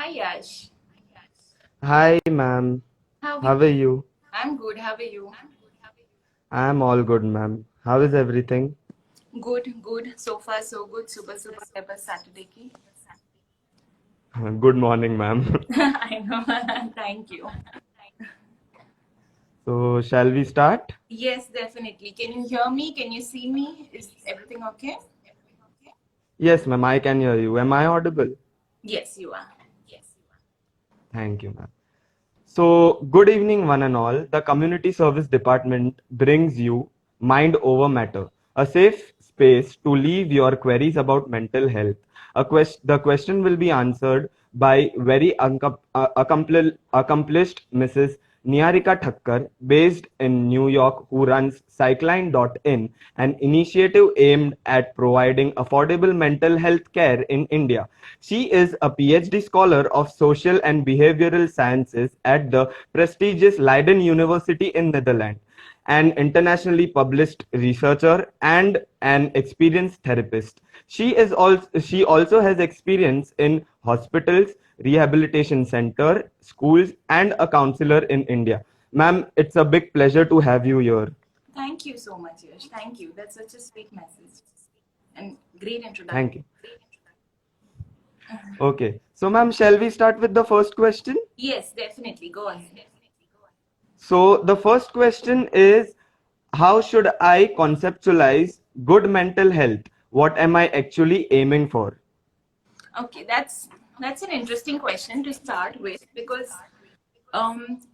Hi Yash. Hi, ma'am. How are How you? are you? I'm good. How are you? I'm all good, ma'am. How is everything? Good, good. So far, so good. Super, super, super Saturday ki. Good morning, ma'am. I know. Thank you. So, shall we start? Yes, definitely. Can you hear me? Can you see me? Is everything okay? Yes, ma'am, I can hear you. Am I audible? Yes, you are. Thank you, ma'am. So, good evening, one and all. The Community Service Department brings you Mind Over Matter, a safe space to leave your queries about mental health. The question will be answered by very accomplished Mrs. Niharika Thakkar, based in New York, who runs Cycline.in, an initiative aimed at providing affordable mental health care in India. She is a PhD scholar of social and behavioral sciences at the prestigious Leiden University in Netherlands, an internationally published researcher and an experienced therapist. She also has experience in hospitals, rehabilitation center, schools, and a counselor in India. Ma'am, it's a big pleasure to have you here. Thank you so much, Yash. Thank you. That's such a sweet message and great introduction. Thank you. Okay. So, ma'am, shall we start with the first question? Yes, definitely. Go ahead. So, the first question is, how should I conceptualize good mental health? What am I actually aiming for? Okay, that's an interesting question to start with because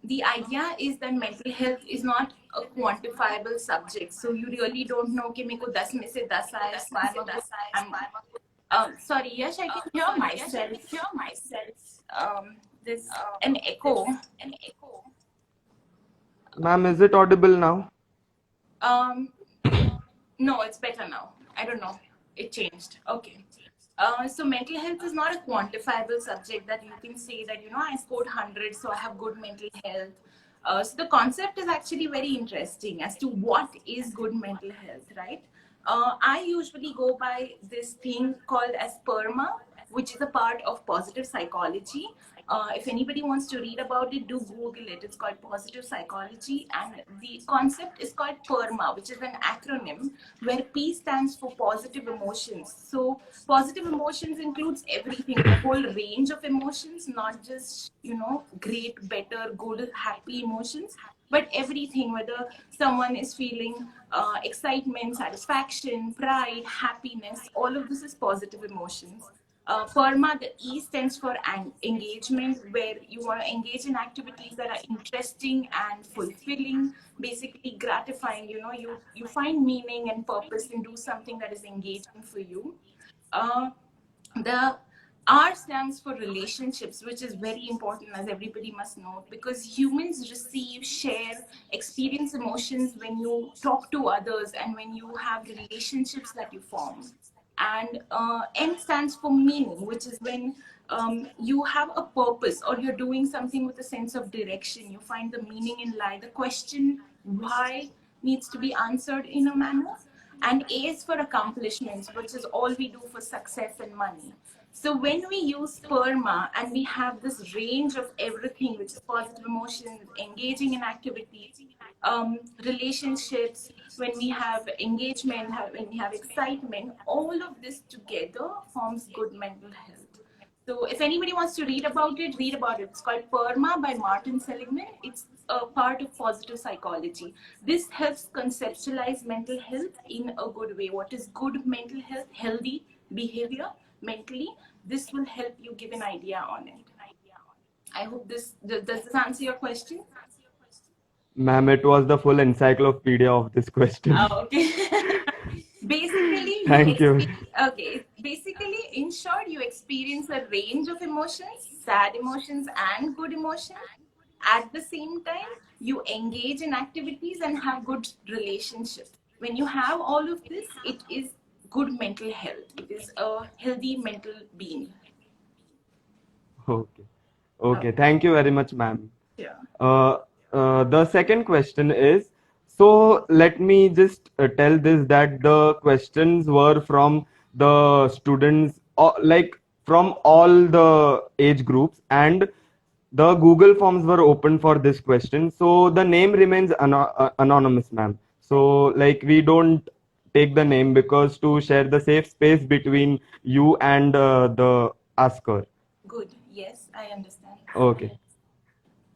the idea is that mental health is not a quantifiable subject. So you really don't know कि मेरे को 10 में से 10 आए, so sorry, Yash, I can hear myself. There's an echo. Ma'am, is it audible now? Um, no, it's better now. I don't know. It changed. Okay. So mental health is not a quantifiable subject that you can say that I scored 100, so I have good mental health. So the concept is actually very interesting as to what is good mental health, right? I usually go by this thing called as PERMA, which is a part of positive psychology. If anybody wants to read about it, do Google it. It's called positive psychology, and the concept is called PERMA, which is an acronym where P stands for positive emotions. So positive emotions includes everything, the whole range of emotions, not just great, better, good, happy emotions, but everything, whether someone is feeling excitement, satisfaction, pride, happiness, all of this is positive emotions. PERMA, the E stands for engagement, where you want to engage in activities that are interesting and fulfilling, basically gratifying. You find meaning and purpose and do something that is engaging for you. The R stands for relationships, which is very important, as everybody must know, because humans receive, share, experience emotions when you talk to others and when you have relationships that you form. And M stands for meaning, which is when you have a purpose or you're doing something with a sense of direction. You find the meaning in life. The question why needs to be answered in a manner. And A is for accomplishments, which is all we do for success and money. So when we use PERMA and we have this range of everything, which is positive emotions, engaging in activities, relationships, when we have engagement, when we have excitement, all of this together forms good mental health. So if anybody wants to read about it, read about it. It's called PERMA by Martin Seligman. It's a part of positive psychology. This helps conceptualize mental health in a good way. What is good mental health? Healthy behavior mentally. This will help you give an idea on it. I hope does this answer your question? Ma'am, it was the full encyclopedia of this question. Okay. Basically, you Thank you. experience, okay, basically, in short, you experience a range of emotions, sad emotions and good emotions. At the same time, you engage in activities and have good relationships. When you have all of this, it is good mental health. It is a healthy mental being. Okay. Oh, Okay. Thank you very much, ma'am. sure. Uh, the second question is, so let me just tell this that the questions were from the students, like from all the age groups, and the Google forms were open for this question. So the name remains anonymous, ma'am. So like we don't take the name because to share the safe space between you and the asker. Good. Yes, I understand. Okay.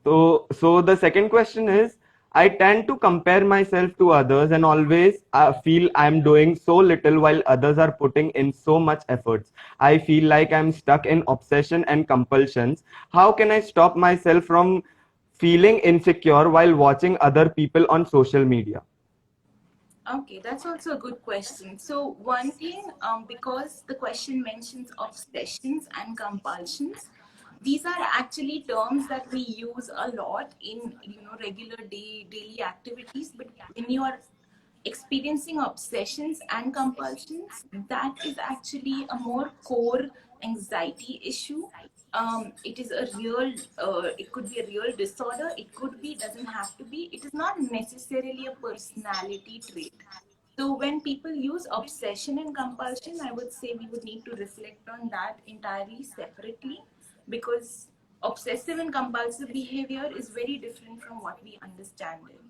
So the second question is, I tend to compare myself to others and always feel I'm doing so little while others are putting in so much efforts. I feel like I'm stuck in obsession and compulsions. How can I stop myself from feeling insecure while watching other people on social media? Okay, that's also a good question. So one thing, because the question mentions obsessions and compulsions, these are actually terms that we use a lot in regular daily activities. But when you are experiencing obsessions and compulsions, that is actually a more core anxiety issue. It is a real, it could be a real disorder. It could be, doesn't have to be. It is not necessarily a personality trait. So when people use obsession and compulsion, I would say we would need to reflect on that entirely separately, because obsessive and compulsive behavior is very different from what we understand it.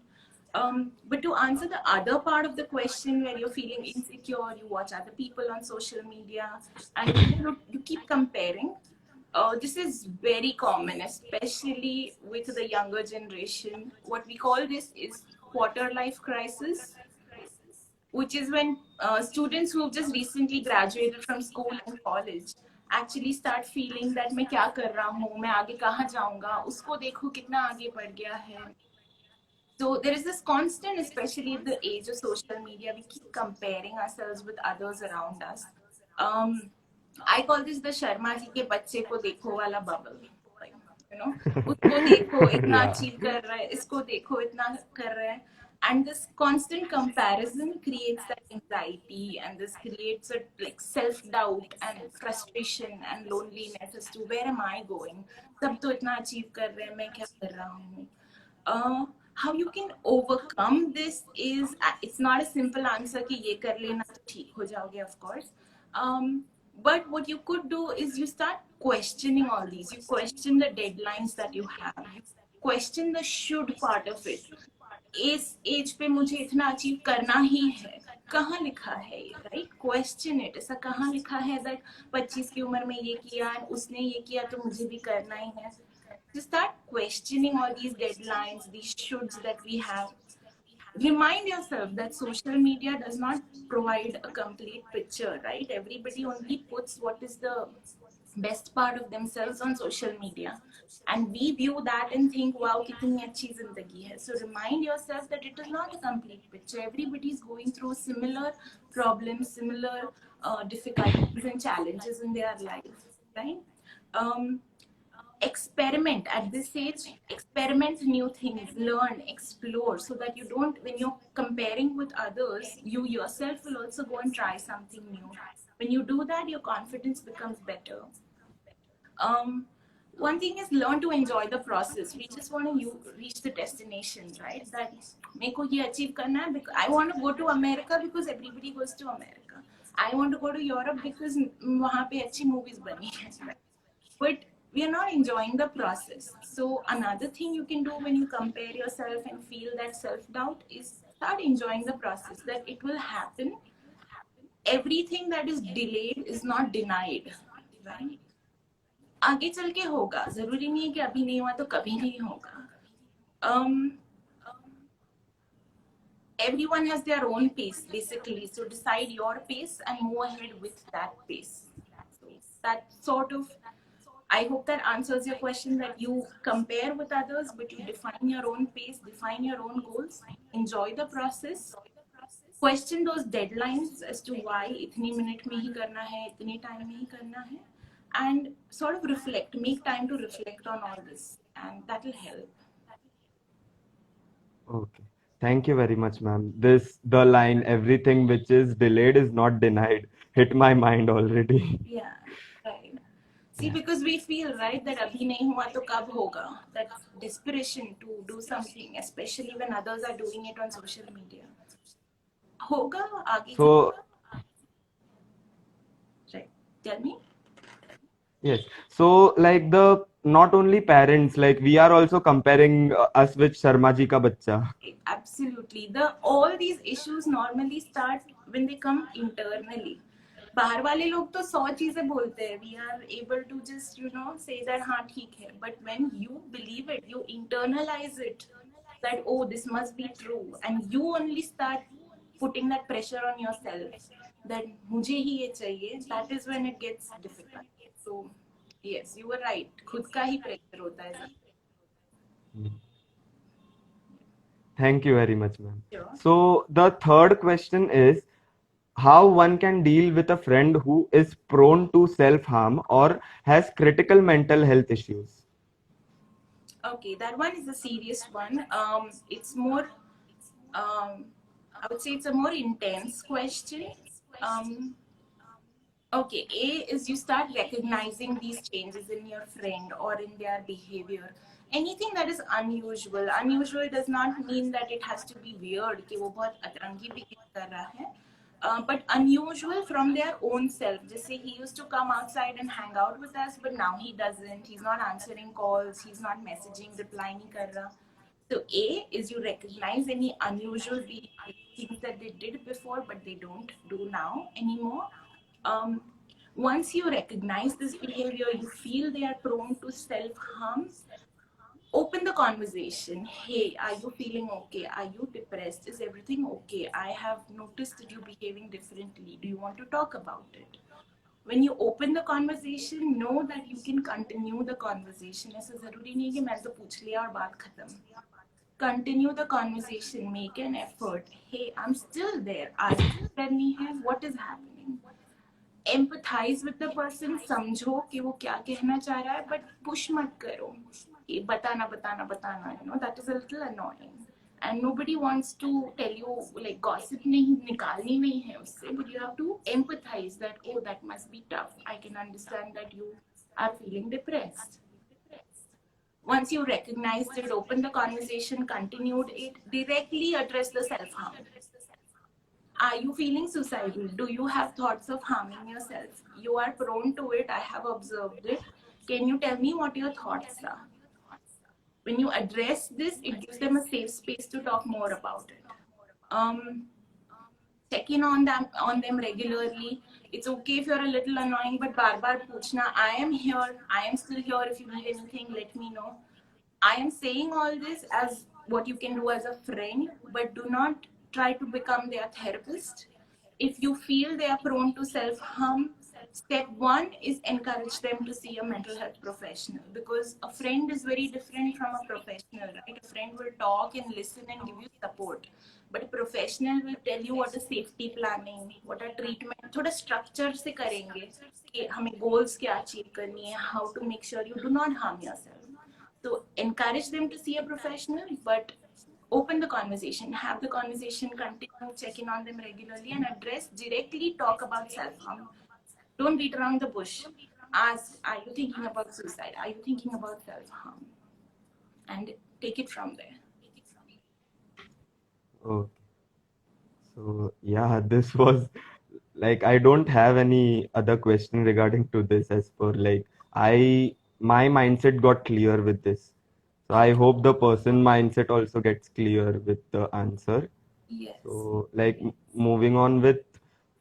But to answer the other part of the question, where you're feeling insecure, you watch other people on social media, and you keep comparing. This is very common, especially with the younger generation. What we call this is quarter life crisis, which is when students who have just recently graduated from school and college actually start feeling that मैं क्या कर रहा हूँ, मैं आगे कहाँ जाऊँगा, उसको देखो कितना आगे बढ़ गया है. So there is this constant, especially at the age of social media, we keep comparing ourselves with others around us. Um, I call this the Sharma ji के बच्चे को देखो वाला bubble. Like, उसको देखो इतना Yeah. अचीव कर रहा है, इसको देखो इतना कर रहा है. And this constant comparison creates that anxiety, and this creates a like self-doubt and frustration and loneliness as to where am I going? सब तो इतना अचीव कर रहे हैं, मैं क्या कर रहा हूँ? How you can overcome this is, it's not a simple answer कि ये कर लेना तो ठीक हो जाओगे, of course. But what you could do is you start questioning all these. You question the deadlines that you have. You question the should part of it. इस as पे मुझे इतना अचीव करना ही है, कहाँ लिखा है ये, राइट? Question it. ऐसा कहाँ लिखा है दैट 25 की उम्र में ये किया, उसने ये किया तो मुझे भी करना ही है? To start questioning all these deadlines, these shoulds that we have. Remind yourself that social media does not provide a complete picture, right? Everybody only puts what is the best part of themselves on social media, and we view that and think, wow, kitni achhi zindagi hai. So remind yourself that it is not a complete picture. Everybody is going through similar problems, similar difficulties and challenges in their life, right? Experiment at this age, experiment new things, learn, explore, so that you don't, when you're comparing with others, you yourself will also go and try something new. When you do that, your confidence becomes better. One thing is learn to enjoy the process. We just want to reach the destination, right? That मेरे को ये achieve करना है because I want to go to America because everybody goes to America. I want to go to Europe because वहाँ पे अच्छी movies बनी हैं. But we are not enjoying the process. So another thing you can do when you compare yourself and feel that self-doubt is start enjoying the process, that it will happen. Everything that is delayed is not denied, right? आगे चल के होगा, जरूरी नहीं है कि अभी नहीं हुआ तो कभी नहीं होगा. Everyone has their own pace basically, so decide your pace and move ahead with that pace. So that sort of, I hope that answers your question, that you compare with others, but you define your own pace, define your own goals, enjoy the process, question those deadlines as to why इतनी minute में ही करना है, इतने time में ही करना है, and sort of reflect, make time to reflect on all this, and that will help. Okay. Thank you very much, ma'am. The line, everything which is delayed is not denied, hit my mind already. Yeah, right. See, because we feel, right, that abhi nahi hua to kab hoga. That desperation to do something, especially when others are doing it on social media. Hoga, aage So, right. Tell me. Yes. So like the not only parents, like we are also comparing us with Sharma ji ka bachcha. Absolutely. All these issues normally start when they come internally. बाहर वाले लोग तो 100 चीजें बोलते हैं. We are able to just say that हाँ ठीक है. But when you believe it, you internalize it that oh this must be true, and you only start putting that pressure on yourself that मुझे ही ये चाहिए. That is when it gets difficult. So yes, you were right. खुद का ही pressure होता है. Thank you very much, ma'am. Sure. So the third question is how one can deal with a friend who is prone to self-harm or has critical mental health issues. Okay, that one is a serious one. It's more, I would say it's a more intense question. Um, okay, A is you start recognizing these changes in your friend or in their behavior. Anything that is unusual. Unusual does not mean that it has to be weird, कि वो बहुत अतरंगी behave कर रहा है. But unusual from their own self. Just say he used to come outside and hang out with us, but now he doesn't. He's not answering calls. He's not messaging, replying नहीं कर रहा. So A is you recognize any unusual things that they did before, but they don't do now anymore. Um, Once you recognize this behavior, you feel they are prone to self-harm, open the conversation. Hey, are you feeling okay? Are you depressed? Is everything okay? I have noticed that you're behaving differently. Do you want to talk about it? When you open the conversation, know that you can continue the conversation. ऐसा जरूरी नहीं कि मैंने तो पूछ लिया और बात खत्म. Continue the conversation. Make an effort. Hey, I'm still there. Ask करनी है. What is happening? Empathize with the person. समझो कि वो क्या कहना चाह रहा है, but push मत करो. कि बताना बताना बताना. That is a little annoying. And nobody wants to tell you like gossip नहीं निकालनी नहीं है उससे, but you have to empathize that oh that must be tough. I can understand that you are feeling depressed. Once you recognized it, open the conversation, continued it, directly address the self-harm. Are you feeling suicidal? Do you have thoughts of harming yourself? You are prone to it. I have observed it. Can you tell me what your thoughts are? When you address this, it gives them a safe space to talk more about it. Check in on them regularly. It's okay if you're a little annoying, but bar bar पूछना. I am here. I am still here. If you need anything, let me know. I am saying all this as what you can do as a friend, but do not try to become their therapist. If you feel they are prone to self-harm, step one is encourage them to see a mental health professional, because a friend is very different from a professional, right? A friend will talk and listen and give you support, but a professional will tell you what is safety planning, what are treatment, थोड़ा structure से करेंगे कि हमें goals क्या achieve करनी है, how to make sure you do not harm yourself. So encourage them to see a professional, but open the conversation, have the conversation, continue, check in on them regularly, and address directly, talk about self-harm. Don't beat around the bush. Ask, are you thinking about suicide? Are you thinking about self-harm? And take it from there. Okay. So yeah, this was like I don't have any other question regarding to this as per like my mindset got clear with this. So I hope the person mindset also gets clear with the answer. Yes. So like moving on to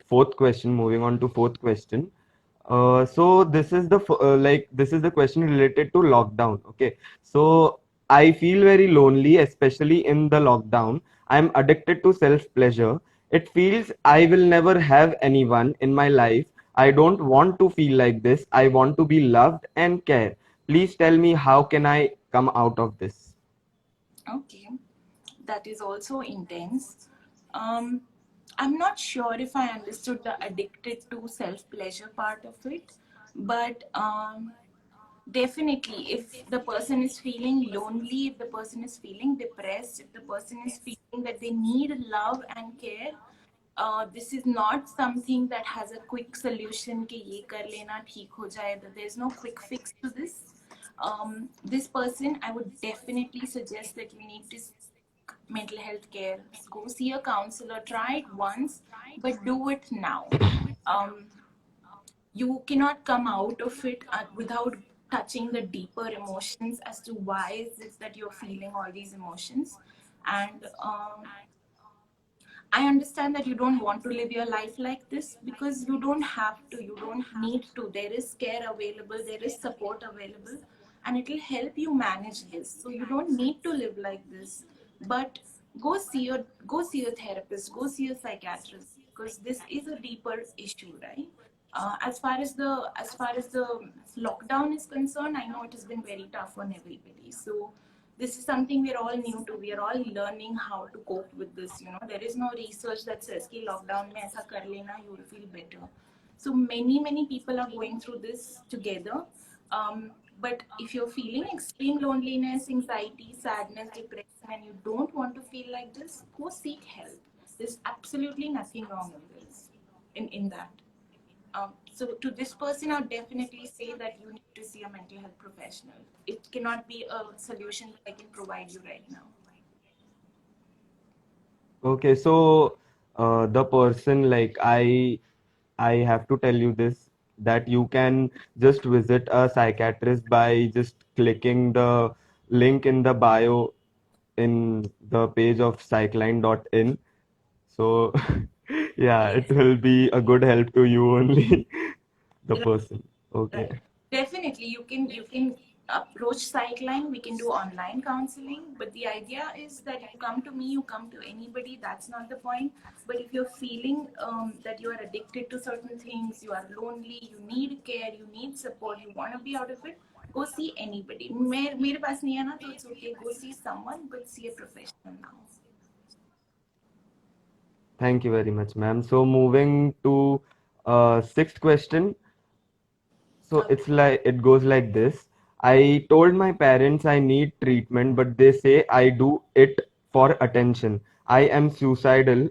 fourth question. So this is the question related to lockdown. Okay. So I feel very lonely, especially in the lockdown. I'm addicted to self-pleasure. It feels I will never have anyone in my life. I don't want to feel like this. I want to be loved and care. Please tell me how can I come out of this? Okay, that is also intense. I'm not sure if I understood the addicted to self-pleasure part of it, but definitely, if the person is feeling lonely, if the person is feeling depressed, if the person is feeling that they need love and care, this is not something that has a quick solution कि ये कर लेना ठीक हो जाए. There's no quick fix to this. This person, I would definitely suggest that you need to seek mental health care. Go see a counselor. Try it once, but do it now. you cannot come out of it without touching the deeper emotions as to why is it that you're feeling all these emotions. And I understand that you don't want to live your life like this, because you don't have to, you don't need to. There is care available, there is support available, and it will help you manage this. So you don't need to live like this. But go see your therapist, go see a psychiatrist, because this is a deeper issue, right? As far as the lockdown is concerned, I know it has been very tough on everybody. So this is something we're all new to. We are all learning how to cope with this. There is no research that says कि lockdown में ऐसा कर लेना you will feel better. So many people are going through this together. But if you're feeling extreme loneliness, anxiety, sadness, depression, and you don't want to feel like this, go seek help. There's absolutely nothing wrong with this in that. So to this person, I would definitely say that you need to see a mental health professional. It cannot be a solution that I can provide you right now. Okay, so the person, like, I have to tell you this, that you can just visit a psychiatrist by just clicking the link in the bio in the page of psychline.in. So yeah, it Yes, will be a good help to you only, the right, person. Okay. right. Definitely, you can approach Psychline. We can do online counseling, but the idea is that you come to me, you come to anybody. That's not the point. But if you're feeling that you are addicted to certain things, you are lonely, you need care, you need support, you want to be out of it, go see anybody. मेरे पास नहीं है ना, तो it's okay. Go see someone, but see a professional now. Thank you very much, ma'am. So moving to sixth question. So Okay. it's like it goes like this. I told my parents I need treatment, but they say I do it for attention. I'm suicidal.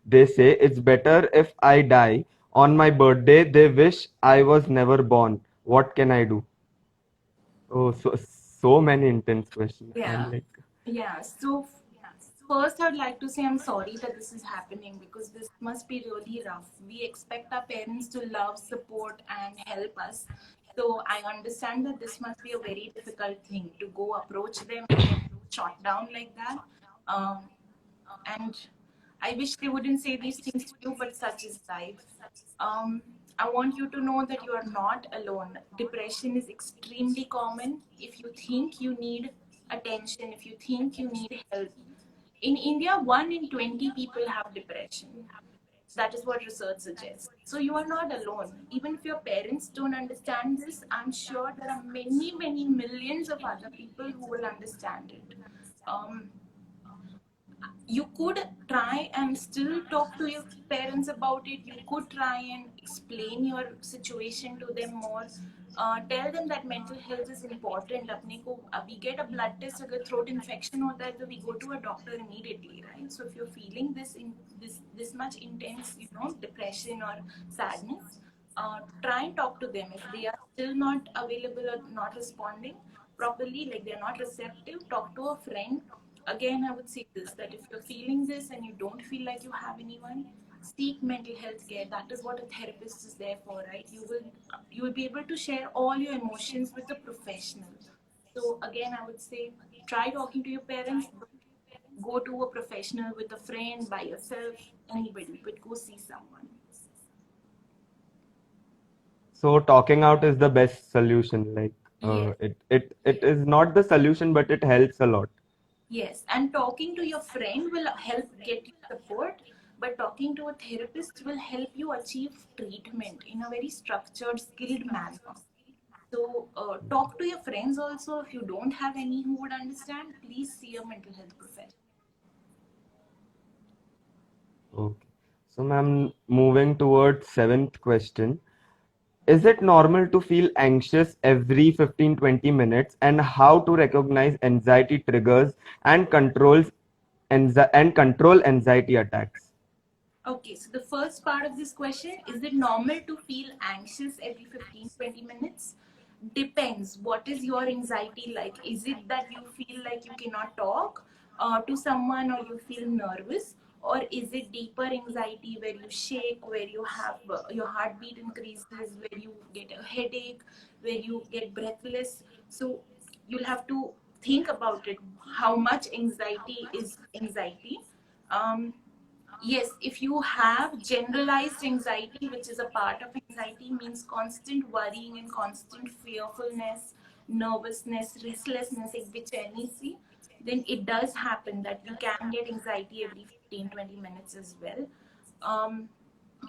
They say it's better if I die. On my birthday, they wish I was never born. What can I do? Oh, so many intense questions. I'm Yeah. like, Yeah. So first, I'd like to say I'm sorry that this is happening, because this must be really rough. We expect our parents to love, support, and help us. So I understand that this must be a very difficult thing to go approach them and get shot down like that. Um, and I wish they wouldn't say these things to you, but such is life. Um, I want you to know that you are not alone. Depression is extremely common. If you think you need attention, if you think you need help, in India, 1 in 20 people have depression. That is what research suggests. So you are not alone. Even if your parents don't understand this, I'm sure there are many millions of other people who will understand it. Um, you could try and still talk to your parents about it. You could try and explain your situation to them more. Tell them that mental health is important. अपने को we get a blood test, अगर throat infection होता है तो we go to a doctor immediately, right? So if you're feeling this much intense, depression or sadness, try and talk to them. If they are still not available or not responding properly, like they're not receptive, talk to a friend. Again, I would say this, that if you're feeling this and you don't feel like you have anyone, seek mental health care. That is what a therapist is there for, right? You will be able to share all your emotions with a professional. So again, I would say try talking to your parents, but go to a professional with a friend, by yourself, anybody, but go see someone. so talking out is the best solution. Like, Yes. it is not the solution, but it helps a lot. Yes, and talking to your friend will help get you support, but talking to a therapist will help you achieve treatment in a very structured, skilled manner. So, talk to your friends also. If you don't have any who would understand, please see a mental health professional. Okay. So, ma'am, moving towards seventh question. Is it normal to feel anxious every 15-20 minutes, and how to recognize anxiety triggers and control anxiety attacks? Okay, so the first part of this question, is it normal to feel anxious every 15-20 minutes? Depends. What is your anxiety like? Is it that you feel like you cannot talk to someone, or you feel nervous? or is it deeper anxiety where you shake, where you have your heartbeat increases, where you get a headache, where you get breathless? So you'll have to think about it. How much anxiety is anxiety? um, yes, if you have generalized anxiety, which is a part of anxiety, means constant worrying and constant fearfulness, nervousness, restlessness, एक बेचैनी सी, then it does happen that you can get anxiety every 15-20 minutes as well. Um,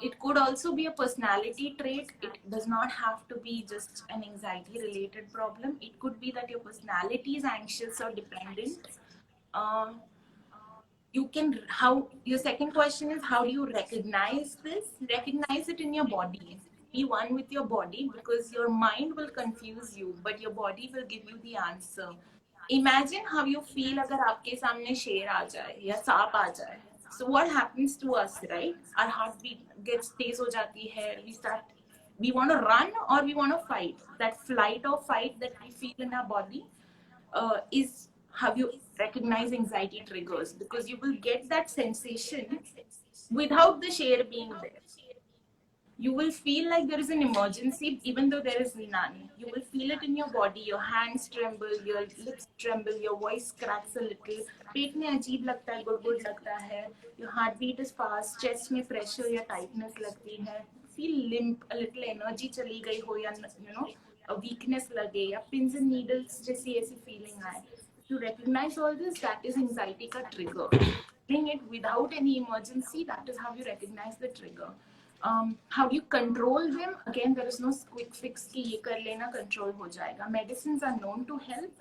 it could also be a personality trait. It does not have to be just an anxiety related problem. It could be that your personality is anxious or dependent. Uh, you can, how, your second question is, how do you recognize this? Recognize it in your body. Be one with your body, because your mind will confuse you but your body will give you the answer. Imagine how you feel अगर आपके सामने शेर आ जाए या सांप आ जाए. So what happens to us, right? Our heartbeat gets तेज हो जाती है. We want to run or we want to fight. That flight or fight that we feel in our body is how you recognize anxiety triggers, because you will get that sensation without the share being there. You will feel like there is an emergency even though there is none. You will feel it in your body. Your hands tremble, your lips tremble, your voice cracks a little. पेट में अजीब लगता है, गुड़गुड़ लगता है. Your heartbeat is fast. Chest में pressure या tightness लगती है. Feel limp, a little energy चली गई हो, या a weakness लगे, या pins and needles जैसी ऐसी feeling आए. To recognize all this, that is anxiety का trigger. Doing it without any emergency, that is how you recognize the trigger. How do you control them? Again, there is no quick fix कि ये कर लेना control हो जाएगा. Medicines are known to help.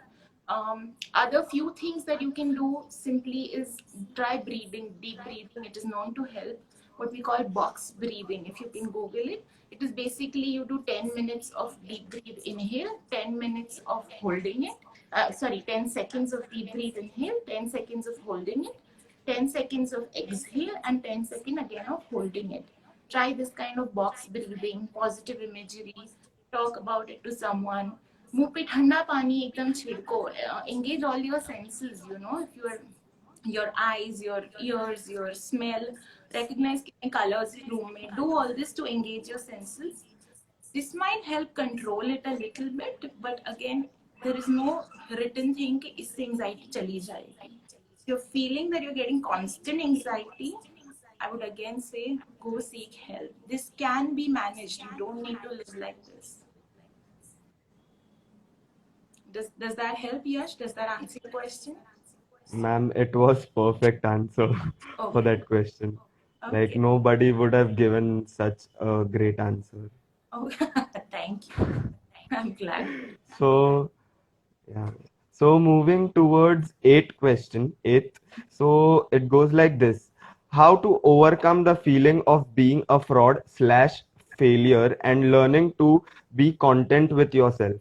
Other few things that you can do simply is try breathing, deep breathing. It is known to help. What we call box breathing. If you can Google it, it is basically you do 10 minutes of deep breathe inhale, 10 minutes of holding it. 10 seconds of deep breathe inhale, 10 seconds of holding it, 10 seconds of exhale, and 10 seconds again of holding it. Try this kind of box breathing, positive imagery, talk about it to someone. मुंह पे ठंडा पानी एकदम छिड़को. Engage all your senses, if your eyes, your ears, your smell, recognize कितने colors in room में. Do all this to engage your senses. This might help control it a little bit, but again, there is no written thing कि इससे anxiety चली जाएगी. If you're feeling that you're getting constant anxiety, I would again say go seek help. This can be managed. You don't need to live like this. Does that help, Yash? Does that answer your question? Ma'am, it was perfect answer for that question. Like Okay. nobody would have given such a great answer. Oh, thank you. I'm glad. So, yeah. So moving towards eighth. So it goes like this. How to overcome the feeling of being a fraud slash failure and learning to be content with yourself.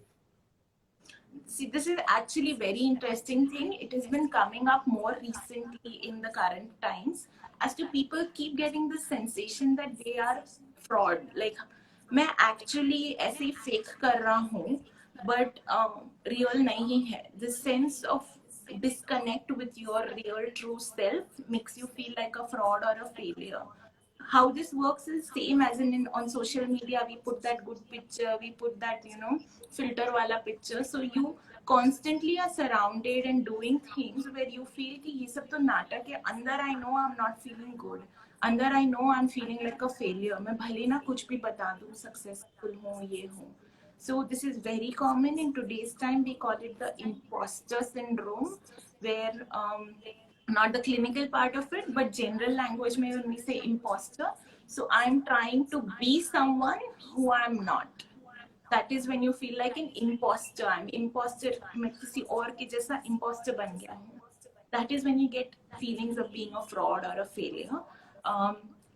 See, this is actually very interesting thing. It has been coming up more recently in the current times, as to people keep getting the sensation that they are fraud. Like, मैं actually ऐसे ही fake कर रहा हूँ, but real नहीं है. The sense of disconnect with your real true self makes you feel like a fraud or a failure. How this works is same as in on social media. We put that good picture, we put that filter wala picture, so you constantly are surrounded and doing things where you feel कि ये सब तो नाटक है. अंदर I know I'm not feeling good, अंदर I know I'm feeling like a failure. मैं भले ना कुछ भी बता दूँ, successful हूँ, ये हूँ. So this is very common in today's time. We call it the imposter syndrome, where not the clinical part of it, but general language में when we say imposter. So I'm trying to be someone who I'm not. That is when you feel like an imposter. I'm imposter. मैं किसी और के जैसा imposter बन गया हूँ. That is when you get feelings of being a fraud or a failure.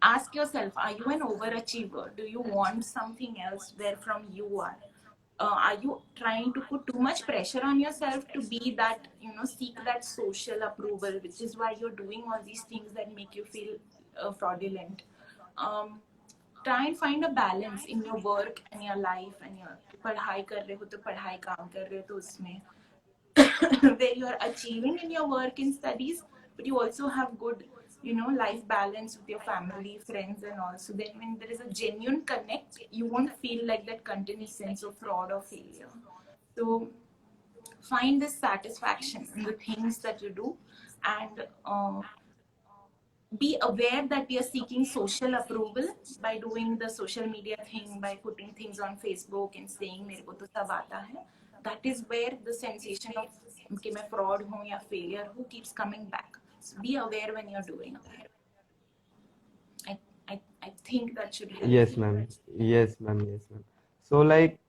Ask yourself, are you an overachiever? Do you want something else where from you are? Are you trying to put too much pressure on yourself to be that, seek that social approval, which is why you're doing all these things that make you feel fraudulent? Try and find a balance in your work and your life and your पढ़ाई कर रहे हो तो पढ़ाई, काम कर रहे हो तो उसमें where you are achieving in your work and studies, but you also have good life balance with your family, friends, and all. So then when there is a genuine connect, you won't feel like that continuous sense of fraud or failure. So find this satisfaction in the things that you do, and be aware that we are seeking social approval by doing the social media thing, by putting things on Facebook and saying मेरे को तो सब आता है. That is where the sensation of कि मैं fraud हूँ या failure हूँ keeps coming back. So be aware when you're doing that. I think that should help. Yes, ma'am. Yes, ma'am. Yes, ma'am. So, like,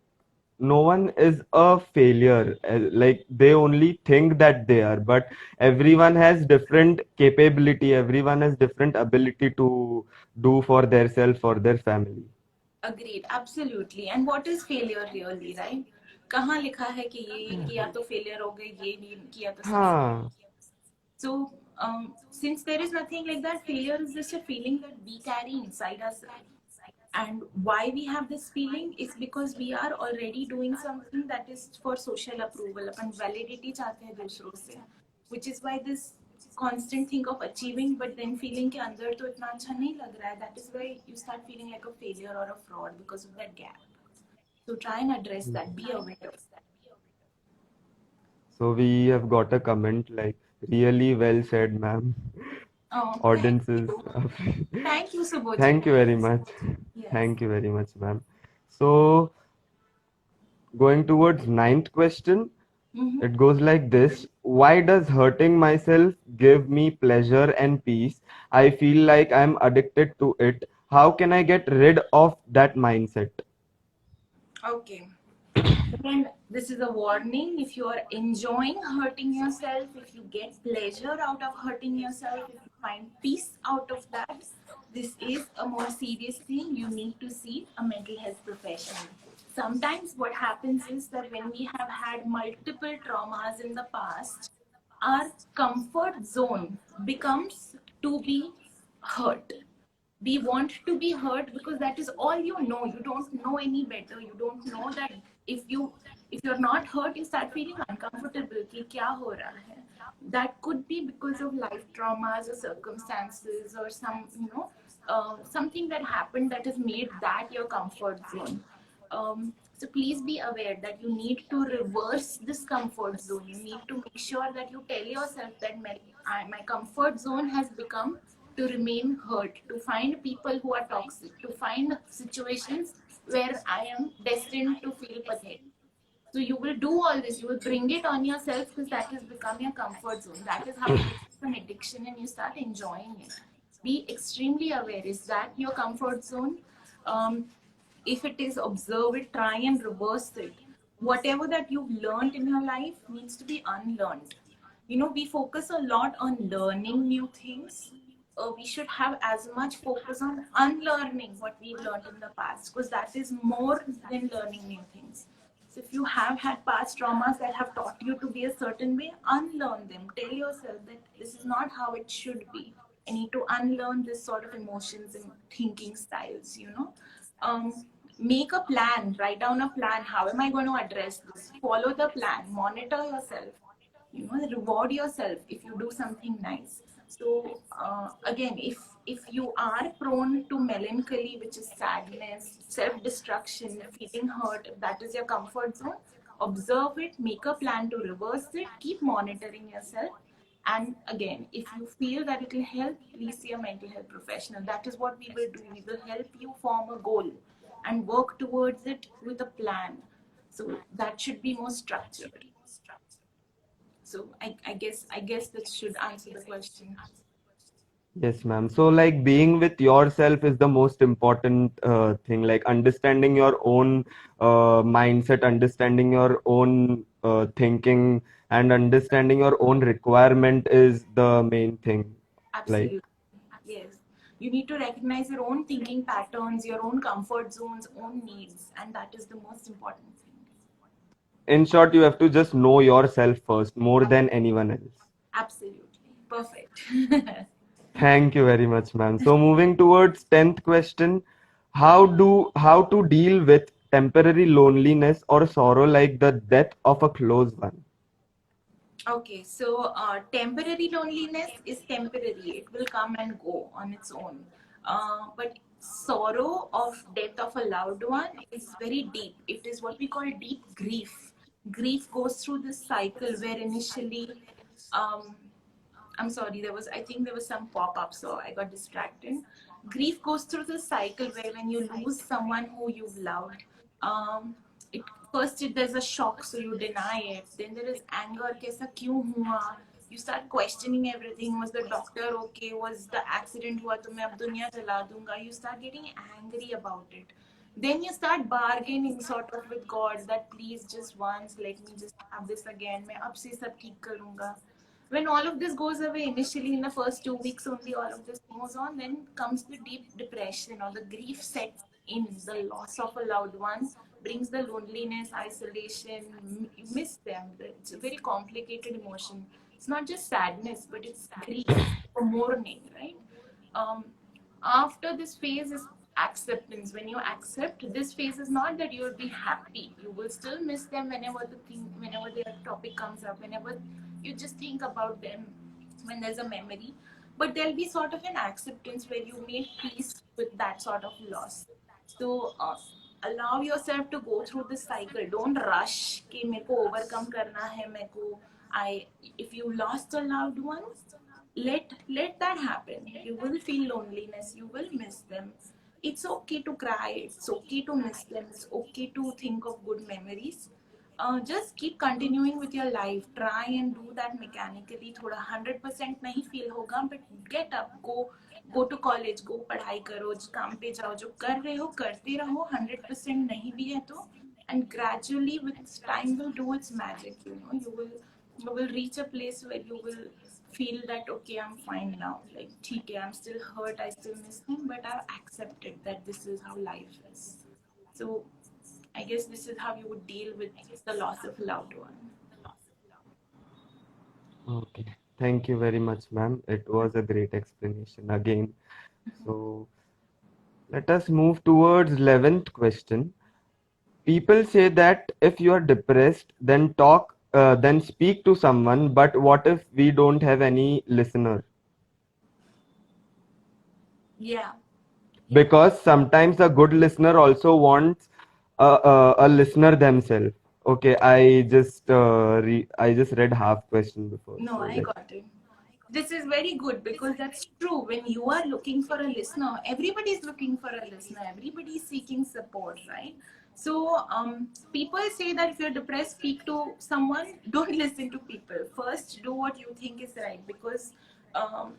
no one is a failure. Like, they only think that they are, but everyone has different capability. Everyone has different ability to do for their self, for their family. Agreed, absolutely. And what is failure really, right? कहाँ लिखा है कि ये किया तो failure हो गए, ये नहीं किया तो हाँ. So, since there is nothing like that, failure is just a feeling that we carry inside ourselves. And why we have this feeling is because we are already doing something that is for social approval. Upon validity चाहते हैं दूसरों से, which is why this constant think of achieving, but then feeling कि अंदर तो इतना अच्छा नहीं लग रहा है. That is why you start feeling like a failure or a fraud because of that gap. So try and address that. Be aware of that. So we have got a comment like, really well said, ma'am. Oh, Audiences. thank you, Subodhi. Thank you very much. Yes. Thank you very much, ma'am. So, going towards ninth question, Mhm. it goes like this. Why does hurting myself give me pleasure and peace? I feel like I'm addicted to it. How can I get rid of that mindset? Okay. Again, this is a warning. If you are enjoying hurting yourself, if you get pleasure out of hurting yourself, if you find peace out of that, this is a more serious thing. You need to see a mental health professional. Sometimes what happens is that when we have had multiple traumas in the past, our comfort zone becomes to be hurt. We want to be hurt because that is all you know. You don't know any better. You don't know that if you're not hurt, you start feeling uncomfortable कि क्या हो रहा है. That could be because of life traumas or circumstances or something that happened that has made that your comfort zone. So please be aware that you need to reverse this comfort zone. You need to make sure that you tell yourself that my comfort zone has become to remain hurt, to find people who are toxic, to find situations where I am destined to feel pathetic. So you will do all this, you will bring it on yourself because that has become your comfort zone. That is how it becomes an addiction and you start enjoying it. Be extremely aware. Is that your comfort zone? If it is, observe it, try and reverse it. Whatever that you've learned in your life needs to be unlearned. We focus a lot on learning new things. We should have as much focus on unlearning what we've learned in the past because that is more than learning new things. So if you have had past traumas that have taught you to be a certain way, unlearn them. Tell yourself that this is not how it should be. I need to unlearn this sort of emotions and thinking styles. Make a plan, write down a plan. How am I going to address this? Follow the plan, monitor yourself, reward yourself if you do something nice. So again, if you are prone to melancholy, which is sadness, self-destruction, feeling hurt, if that is your comfort zone, observe it, make a plan to reverse it, keep monitoring yourself. And again, if you feel that it will help, please see a mental health professional. That is what we will do. We will help you form a goal and work towards it with a plan. So that should be more structured. So I guess that should answer the question. Yes, ma'am. So, like, being with yourself is the most important thing. Like, understanding your own mindset, understanding your own thinking, and understanding your own requirement is the main thing. Absolutely. Like, Yes. You need to recognize your own thinking patterns, your own comfort zones, own needs, and that is the most important thing. in short, you have to just know yourself first, more than anyone else. Absolutely. Perfect. Thank you very much, ma'am. So, moving towards 10th question, how to deal with temporary loneliness or sorrow like the death of a close one? Okay, so temporary loneliness is temporary. It will come and go on its own. But sorrow of death of a loved one is very deep. It is what we call deep grief. Grief goes through this cycle where initially, um, I'm sorry, I think there was some pop up, so I got distracted. Grief goes through the cycle where when you lose someone who you've loved, um, it there's a shock, so you deny it. Then there is anger, kaisa kyun hua? You start questioning everything. Was the doctor okay? Was the accident hua? To main ab duniya jala dunga. You start getting angry about it. Then you start bargaining sort of with God that please just once let me just have this again. मैं अब से सब ठीक करूँगा. When all of this goes away, initially in the first 2 weeks only, all of this goes on, then comes the deep depression or the grief sets in. The loss of a loved one brings the loneliness, isolation, you miss them. It's a very complicated emotion. It's not just sadness, but it's grief or mourning, right? Um, After this phase is acceptance. When you accept, this phase is not that you will be happy. You will still miss them whenever their topic comes up, whenever you just think about them, when there's a memory. But there'll be sort of an acceptance where you make peace with that sort of loss. So allow yourself to go through this cycle. Don't rush कि मेरे को overcome करना है मेरे को. I If you lost a loved one, let that happen. You will feel loneliness, you will miss them. It's okay to cry, it's okay to miss them, it's okay to think of good memories. Just keep continuing with your life. Try and do that mechanically. थोड़ा 100% नहीं feel होगा, but get up, go to college, go पढ़ाई करो, काम पे जाओ, जो कर रहे हो करते रहो. 100% नहीं भी है तो, and gradually with time will do its magic. You will reach a place where you will feel that okay, I'm fine now. Like ठीक है, I'm still hurt, I still miss him, but I've accepted that this is how life is. So I guess this is how you would deal with the loss of a loved one. Okay. Thank you very much, ma'am. It was a great explanation again. So let us move towards 11th question. People say that if you are depressed, then speak to someone. But what if we don't have any listener? Yeah. Because sometimes a good listener also wants a listener themselves. Okay, I just read half question before, No, so I got it. This is very good because that's true. When you are looking for a listener, everybody is looking for a listener. Everybody is seeking support, right? So people say that if you're depressed, speak to someone. Don't listen to people. First, do what you think is right, because um,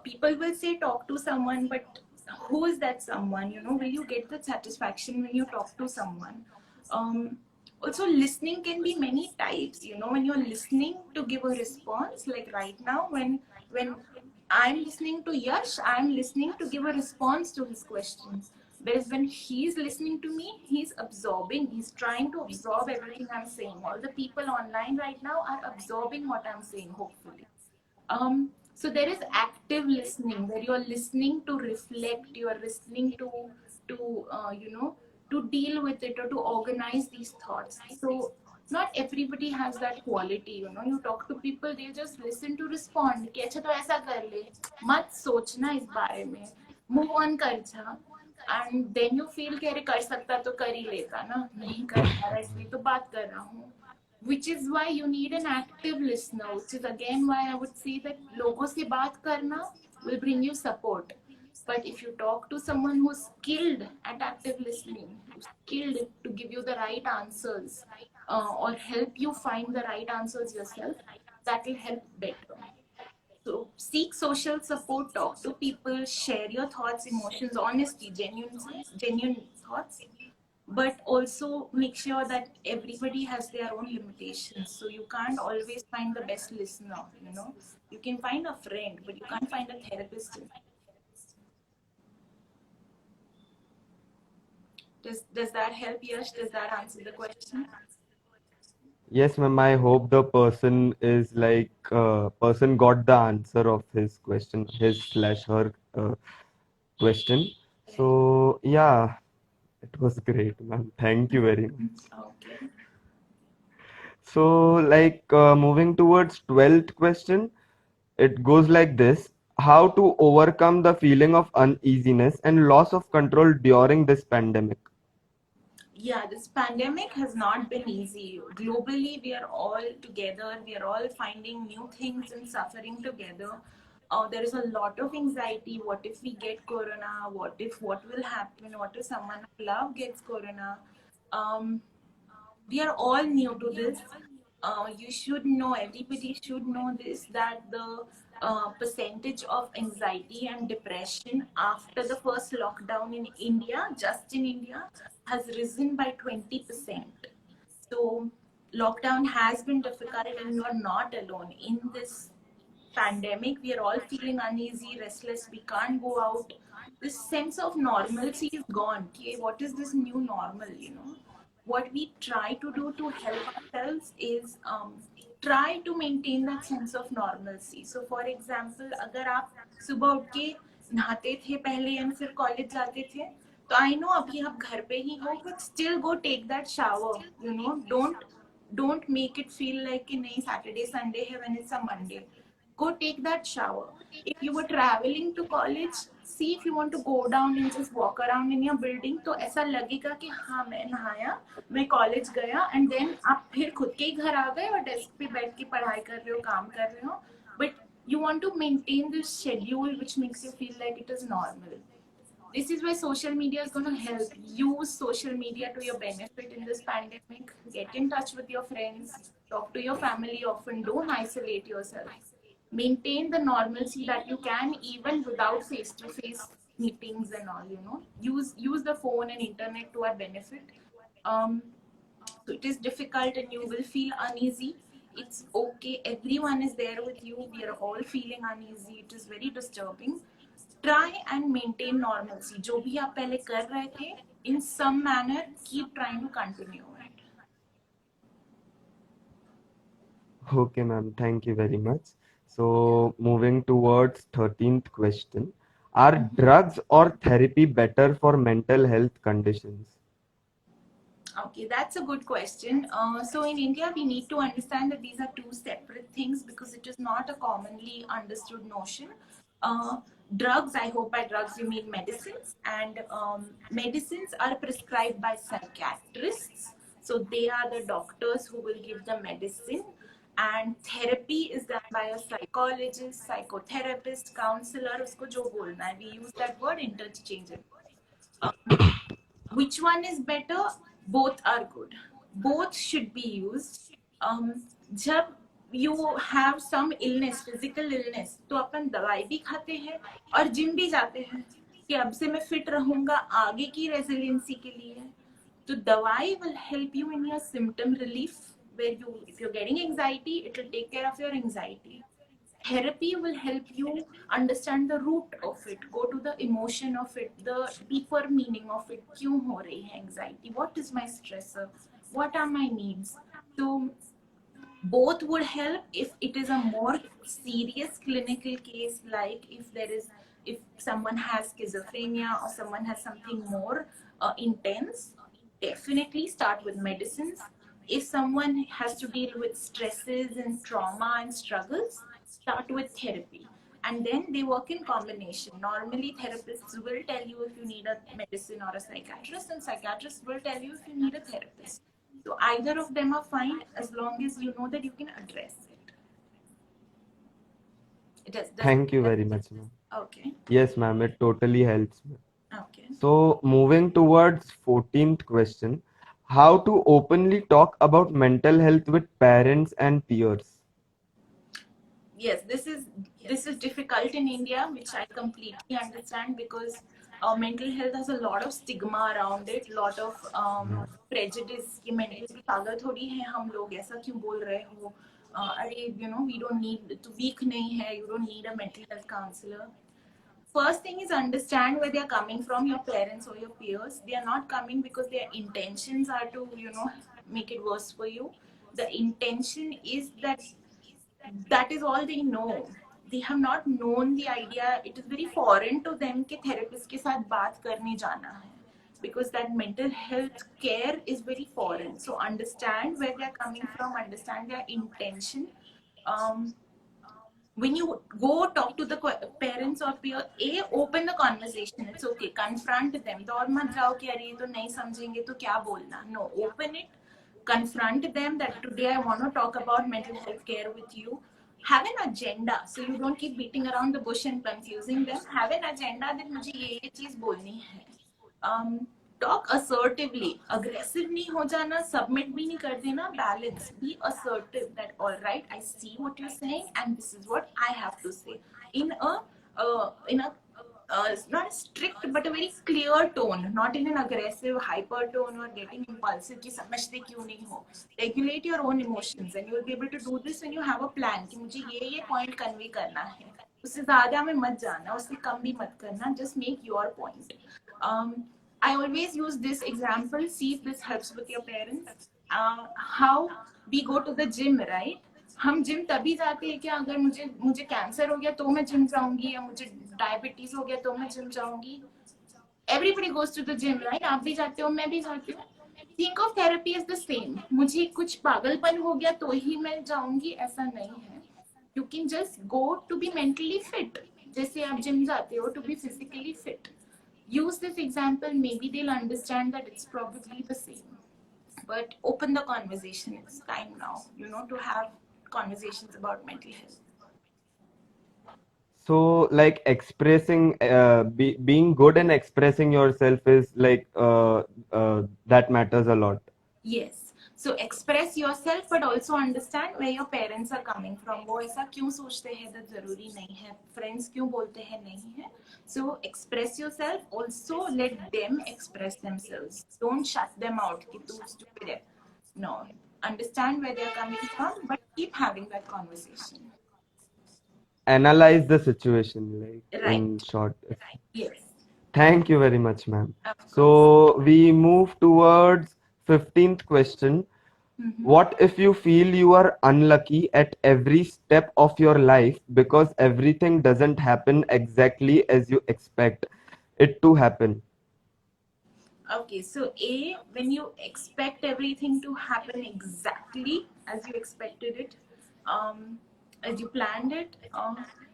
people will say talk to someone, but who is that someone? Will you get the satisfaction when you talk to someone? um, Also, listening can be many types. When you're listening to give a response, like right now, when I'm listening to Yash, I'm listening to give a response to his questions. Whereas when he's listening to me, he's absorbing, he's trying to absorb everything I'm saying. All the people online right now are absorbing what I'm saying, hopefully. So there is active listening, where you're listening to reflect, you are listening to deal with it or to organize these thoughts. So not everybody has that quality. You talk to people, they just listen to respond कि अच्छा तो ऐसा कर ले, मत सोचना इस बारे में, move on कर जा. And then you feel कि अरे कर सकता तो कर ही लेता ना, नहीं कर पा रहा इसलिए तो बात कर रहा हूँ. Which is why you need an active listener, which is again why I would say that लोगों से बात करना will bring you support. But if you talk to someone who's skilled at active listening, who's skilled to give you the right answers, or help you find the right answers yourself, that will help better. So seek social support, talk to people, share your thoughts, emotions, honesty, genuine thoughts. But also make sure that everybody has their own limitations. So you can't always find the best listener. You can find a friend, but you can't find a therapist. Does that help, Yash? Does that answer the question? yes, ma'am. I hope the person got the answer of his question, his slash her question. So yeah, it was great, ma'am. Thank you very much. Okay. So, moving towards 12th question, it goes like this. How to overcome the feeling of uneasiness and loss of control during this pandemic? Yeah, this pandemic has not been easy. Globally, we are all together. We are all finding new things and suffering together. There is a lot of anxiety. What if we get corona? What will happen? What if someone I love gets corona? Um, we are all new to this. You should know, everybody should know this, that the percentage of anxiety and depression after the first lockdown in India, just in India, has risen by 20%. So, lockdown has been difficult, and you are not alone in this pandemic. We are all feeling uneasy, restless. We can't go out. This sense of normalcy is gone. Okay, what is this new normal? What we try to do to help ourselves is try to maintain that sense of normalcy. So, for example, अगर आप सुबह उठ के नहाते थे पहले या फिर कॉलेज जाते थे, तो आई नो अभी आप घर पे ही हो, but still go take that shower. Don't make it feel like कि नहीं Saturday Sunday है when it's a Monday. Go take that shower. If you were traveling to college, see if you want to go down and just walk around in your building, तो ऐसा लगेगा कि हाँ मैं नहाया, मैं कॉलेज गया, and then आप फिर खुद के ही घर आ गए और डेस्क पे बैठ के पढ़ाई कर रहे हो, काम कर रहे हो. But you want to maintain this schedule which makes you feel like it is normal. This is why social media is going to help. Use social media to your benefit in this pandemic. Get in touch with your friends, talk to your family often, don't isolate yourself. Maintain the normalcy that you can even without face to face meetings and all. Use the phone and internet to our benefit. um, so it is difficult and you will feel uneasy. It's okay, everyone is there with you. We are all feeling uneasy. It is very disturbing. Try and maintain normalcy. जो भी आप पहले कर रहे थे, in some manner keep trying to continue it. Okay, ma'am. Thank you very much. So, moving towards 13th question. Are drugs or therapy better for mental health conditions? Okay, that's a good question. So in India, we need to understand that these are two separate things because it is not a commonly understood notion. Drugs, I hope by drugs you mean medicines, and medicines are prescribed by psychiatrists. So they are the doctors who will give the medicine, and therapy is done by a psychologist, psychotherapist, counselor. उसको जो बोलना है, we use that word interchangeably. Which one is better? Both are good. Both should be used. जब you have some illness, physical illness, तो अपन दवाई भी खाते हैं और जिम भी जाते हैं कि अब से मैं फिट रहूंगा आगे की रेजिलियंसी के लिए. तो दवाई will help you in your symptom relief, where if you're getting anxiety, it will take care of your anxiety. Therapy will help you understand the root of it, go to the emotion of it, the deeper meaning of it. क्यों हो रही है anxiety? What is my stressor? What are my needs? So both would help. If it is a more serious clinical case, like if someone has schizophrenia or someone has something more intense, definitely start with medicines. If someone has to deal with stresses and trauma and struggles, start with therapy, and then they work in combination. Normally therapists will tell you if you need a medicine or a psychiatrist, and psychiatrists will tell you if you need a therapist. So either of them are fine as long as you know that you can address it. Thank you very much, ma'am. Okay. Yes, ma'am. It totally helps, ma'am. Okay. So, moving towards 14th question. How to openly talk about mental health with parents and peers? Yes, this is difficult in India, which I completely understand because mental health has a lot of stigma around it, lot of prejudice कि mental पागल थोड़ी है हम लोग, ऐसा क्यों बोल रहे हो? अरे we don't need to weak नहीं है, you don't need a mental health counselor. First thing is understand where they are coming from, your parents or your peers. They are not coming because their intentions are to make it worse for you. The intention is that is all they know. They have not known the idea. It is very foreign to them कि therapist के साथ बात करने जाना है. because that mental health care is very foreign. So understand where they're coming from, understand their intention. Um, when you go talk to the parents or peer, open the conversation. It's okay, confront them. दौड़ मत जाओ कि अरे ये तो नहीं समझेंगे तो क्या बोलना. No, open it, confront them that today I want to talk about mental health care with you. Have an agenda, so you don't keep beating around the bush and confusing them. Have an agenda that मुझे ये चीज बोलनी है. Talk assertively. Aggressive नहीं हो जाना, submit भी नहीं कर देना. Balance, be assertive that alright, I see what you are saying and this is what I have to say in a not strict but a very clear tone, not in an aggressive hyper tone or getting impulsive कि समझते क्यों नहीं हो. Regulate your own emotions and you will be able to do this when you have a plan कि मुझे ये point convey करना है. उससे ज्यादा में मत जाना, उससे कम भी मत करना. Just make your point. I always use this example. See if this helps with your parents. How we go to the gym, right? हम जिम तभी जाते हैं कि अगर मुझे कैंसर हो गया तो मैं जिम जाऊंगी, या मुझे डायबिटीज हो गया तो मैं जिम जाऊंगी. Everybody goes to the gym, right? आप भी जाते हो, मैं भी जाती हूँ. Think of therapy as the same. मुझे कुछ पागलपन हो गया तो ही मैं जाऊंगी, ऐसा नहीं है. You can just go to be mentally fit. जैसे आप जिम जाते हो to be physically fit. Use this example, maybe they'll understand that it's probably the same. But open the conversation. It's time now, to have conversations about mental health. So, like expressing, being good and expressing yourself is like that matters a lot. Yes. So express yourself, but also understand where your parents are coming from. वो ऐसा क्यों सोचते हैं that जरूरी नहीं है. Friends क्यों बोलते हैं नहीं है. So express yourself. Also let them express themselves. Don't shut them out कि तू stupid है. No. Understand where they're coming from, but keep having that conversation. Analyze the situation, like Right. in short. Yes. Thank you very much, ma'am. Of course. So we move towards 15th question. What if you feel you are unlucky at every step of your life because everything doesn't happen exactly as you expect it to happen? Okay, so A, when you expect everything to happen exactly as you expected it, as you planned it,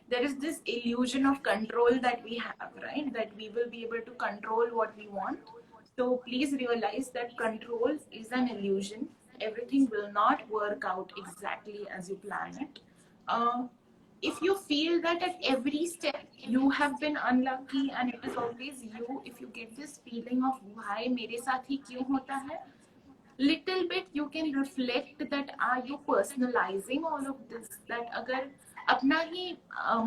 there is this illusion of control that we have, right? That we will be able to control what we want. So please realize that control is an illusion. Everything will not work out exactly as you plan it. If you feel that at every step you have been unlucky and it is always you, if you get this feeling of why मेरे साथ ही क्यों होता है, little bit you can reflect that are you personalizing all of this. That अगर अपना ही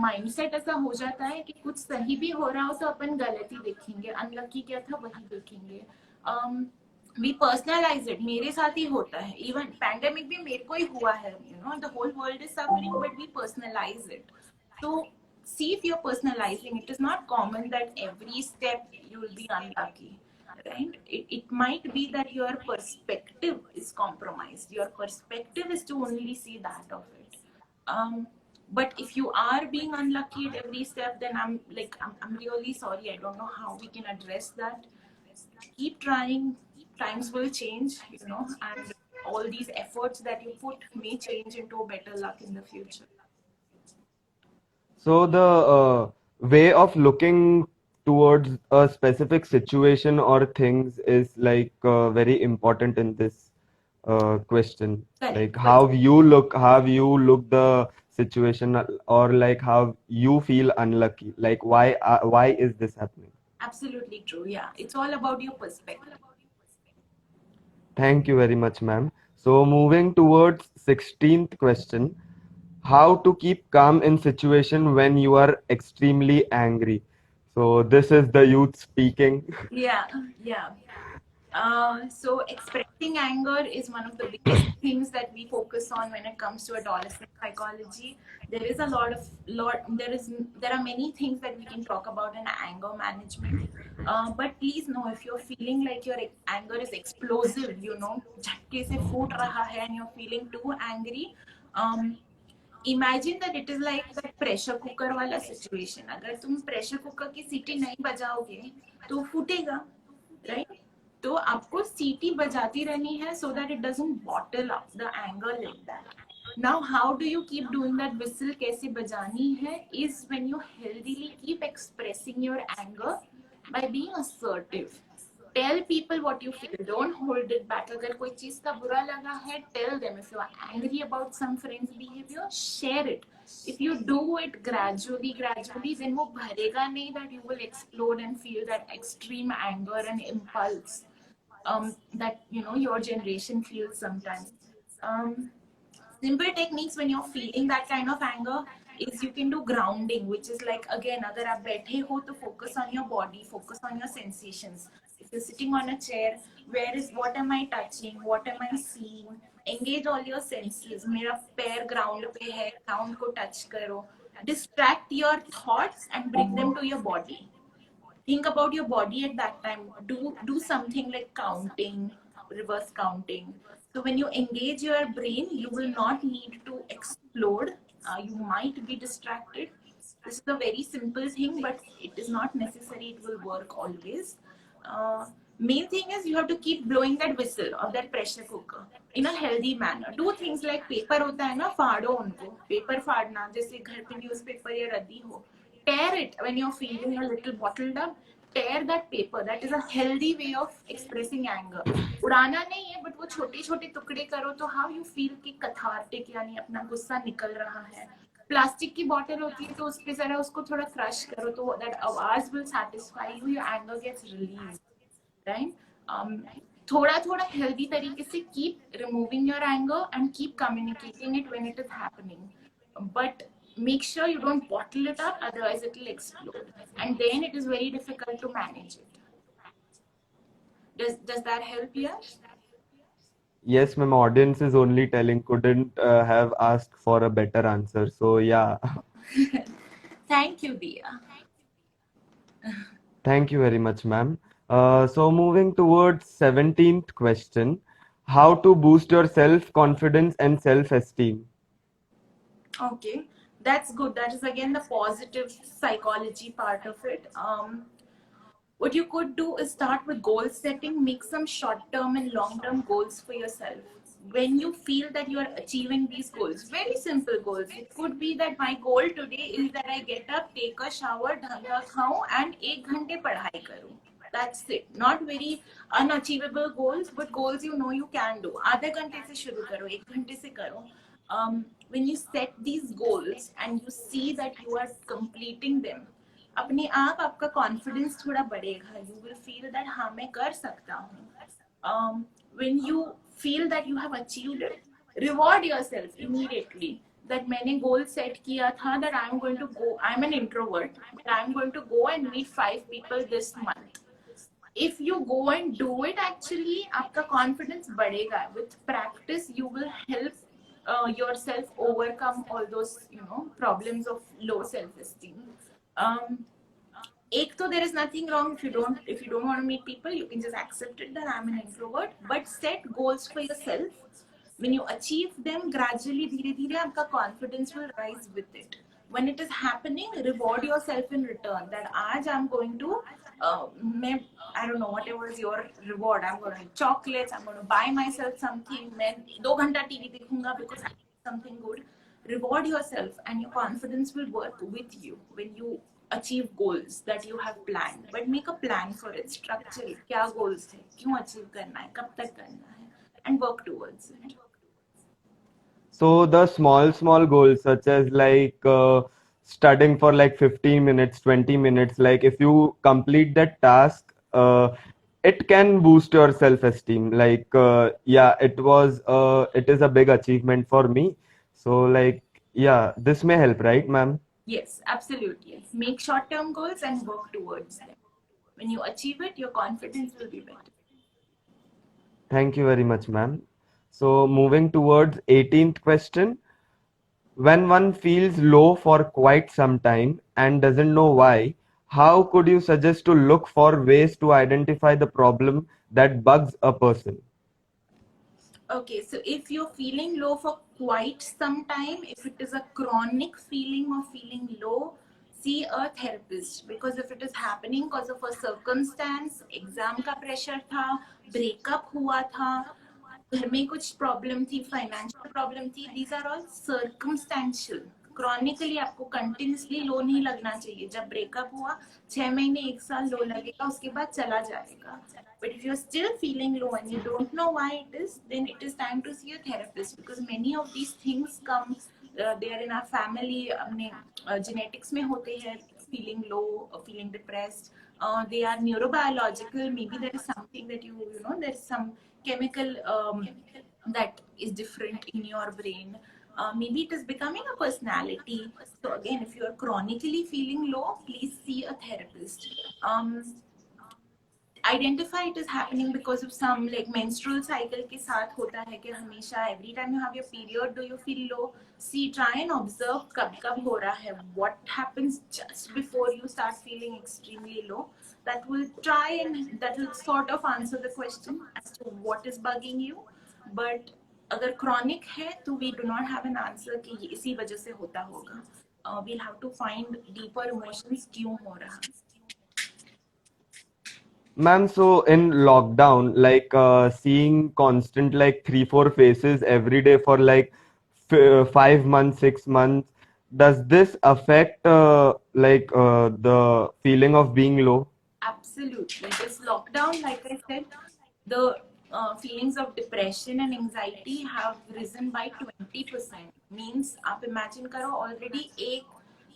mindset ऐसा हो जाता है कि कुछ सही भी हो रहा हो तो अपन गलती देखेंगे, unlucky क्या था वही देखेंगे. We personalize it. मेरे साथ ही होता है. Even pandemic भी मेरे को ही हुआ है. The whole world is suffering, but we personalize it. So see if you're personalizing. It is not common that every step you will be unlucky, right? It might be that your perspective is compromised. Your perspective is to only see that of it. But if you are being unlucky at every step, then I'm really sorry. I don't know how we can address that. Keep trying. Times will change, and all these efforts that you put may change into better luck in the future. So the way of looking towards a specific situation or things is like very important in this question. Correct. Like how you look the situation, or like how you feel unlucky. Like why is this happening? Absolutely true. Yeah, it's all about your perspective. Thank you very much, ma'am. So moving towards 16th question, how to keep calm in situation when you are extremely angry. So this is the youth speaking. Yeah. So expressing anger is one of the biggest things that we focus on when it comes to adolescent psychology. There are many things that we can talk about in anger management. But please know, if you're feeling like your anger is explosive, झटके से फूट रहा है, and you're feeling too angry, imagine that it is like that pressure cooker वाला situation. अगर तुम pressure cooker की सीटी नहीं बजाओगे तो फूटेगा, राइट? तो आपको सीटी बजाती रहनी है so that it doesn't bottle up the anger like that. Now how do you keep doing that whistle? कैसे बजानी है is when you healthily keep expressing your anger by being assertive. Tell people what you feel, don't hold it back. अगर कोई चीज का बुरा लगा है, tell them. If you are angry about some friend's behavior, share it. If you do it gradually, then वो भरेगा नहीं that you will explode and feel that extreme anger and impulse that your generation feels sometimes. Um, Simple techniques when you're feeling that kind of anger is you can do grounding, which is like, again, अगर आप बैठे हो तो focus on your body, focus on your sensations. If you're sitting on a chair, what am I touching, what am I seeing? Engage all your senses. मेरा पैर ground पे है, ground को touch करो. Distract your thoughts and bring them to your body. Think about your body at that time. Do something like counting, reverse counting. So when you engage your brain, you will not need to explode. You might be distracted. This is a very simple thing, but it is not necessary it will work always. Main thing is you have to keep blowing that whistle of that pressure cooker in a healthy manner. Do things like paper होता है ना, फाड़ो उनको. Paper फाड़ना, जैसे घर पे newspaper या रद्दी हो. Tear it when you're feeling a little bottled up. Tear that paper. That is a healthy way of expressing anger. उड़ाना नहीं है, but वो छोटे छोटे टुकड़े करो तो how you feel कि cathartic, यानी अपना गुस्सा निकल रहा है. प्लास्टिक की बॉटल होती है तो उस पे जरा उसको थोड़ा क्रश करो तो that आवाज will satisfy you. Your anger gets released, right? थोड़ा थोड़ा healthy तरीके से keep removing your anger and keep communicating it when it is happening. But make sure you don't bottle it up, otherwise it will explode, and then it is very difficult to manage it. Does that help, Yash? Yes, ma'am. Audience is only telling, couldn't have asked for a better answer. So yeah, Thank you, Dia. thank you very much, ma'am. So moving towards 17th question, how to boost your self-confidence and self-esteem? Okay, that's good. That is again the positive psychology part of it. What you could do is start with goal setting. Make some short term and long term goals for yourself. When you feel that you are achieving these goals, very simple goals. It could be that my goal today is that I get up, take a shower, dhanga khao, and 1 घंटे पढ़ाई करूं. That's it. Not very unachievable goals, but goals you know you can do. आधे घंटे से शुरू करो, 1 घंटे से करो. When you set these goals and you see that you are completing them, अपने आप आपका कॉन्फिडेंस थोड़ा बढ़ेगा. यू विल फील दैट हाँ मैं कर सकता हूँ. When you feel that you have achieved it, reward yourself immediately. That मैंने गोल सेट किया था that I am going to go, I am an introvert, I am going to go and meet 5 people this month. If you go and do it, actually आपका confidence बढ़ेगा. With practice you will help yourself overcome all those problems of low self esteem. um, एक तो there is nothing wrong if you don't want to meet people. You can just accept it that I'm an introvert, but set goals for yourself. When you achieve them gradually, धीरे धीरे आपका confidence will rise with it. When it is happening, reward yourself in return. That आज I'm going to मैं I don't know whatever is your reward. I'm going to eat chocolates. I'm going to buy myself something. मैं 2 घंटा TV देखूंगा because I need something good. Reward yourself, and your confidence will work with you when you achieve goals that you have planned. But make a plan for it, structure it. क्या goals है, क्यों achieve करना है, कब तक करना है, and work towards it. So the small goals such as like studying for like 15 minutes, 20 minutes, like if you complete that task, it can boost your self-esteem. Like yeah, it is a big achievement for me. So like yeah, this may help, right, ma'am? Yes, absolutely. Make short-term goals and work towards them. When you achieve it, your confidence will be better. Thank you very much, ma'am. So moving towards 18th question. When one feels low for quite some time and doesn't know why, how could you suggest to look for ways to identify the problem that bugs a person? Okay, so if you're feeling low for quite some time, if it is a chronic feeling of feeling low, see a therapist, because if it is happening because of a circumstance, exam का pressure था, breakup हुआ था, घर में कुछ problem थी, financial problem थी, these are all circumstantial. Chronically आपको कंटिन्यूसली लो नहीं लगना चाहिए. जब ब्रेकअप हुआ 6 महीने 1 साल लो लगेगा, उसके बाद चला जाएगा. But if you're still feeling low and you don't know why it is, then it is time to see a therapist, because many of these things come, they are in our family, अपने genetics में होते हैं, feeling low, feeling depressed. They are neurobiological. Maybe there is something that you know, there's some chemical that is different in your brain. Maybe it is becoming a personality. So again, if you are chronically feeling low, please see a therapist. Identify it is happening because of some, like menstrual cycle के साथ होता है कि हमेशा every time you have your period do you feel low. See, try and observe कब हो रहा है, what happens just before you start feeling extremely low. That will sort of answer the question as to what is bugging you. But अगर chronic है तो we do not have an answer कि ये इसी वजह से होता होगा. We'll have to find deeper emotions क्यों हो रहा है. Ma'am, so in lockdown, like seeing constant like 3, 4 faces every day for like 5 months, 6 months, does this affect the feeling of being low? Absolutely. This lockdown, like I said, the feelings of depression and anxiety have risen by 20%. Means आप imagine करो, already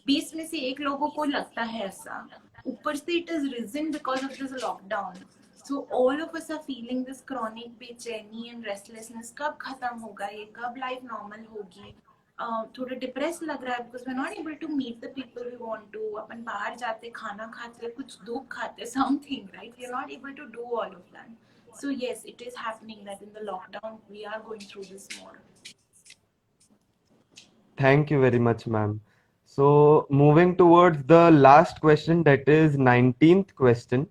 20 में से 1 लोगों को लगता है ऐसा. ऊपर से it is risen because of this lockdown. So all of us are feeling this chronic बेचैनी and restlessness. कब खत्म होगा ये? कब life normal होगी? थोड़ा डिप्रेस लग रहा है because we're not able to meet the people we want to. अपन बाहर जाते, खाना खाते, कुछ धूप खाते, something, right? We are not able to do all of that. So yes, it is happening that in the lockdown we are going through this more. Thank you very much, ma'am. So moving towards the last question, that is 19th question.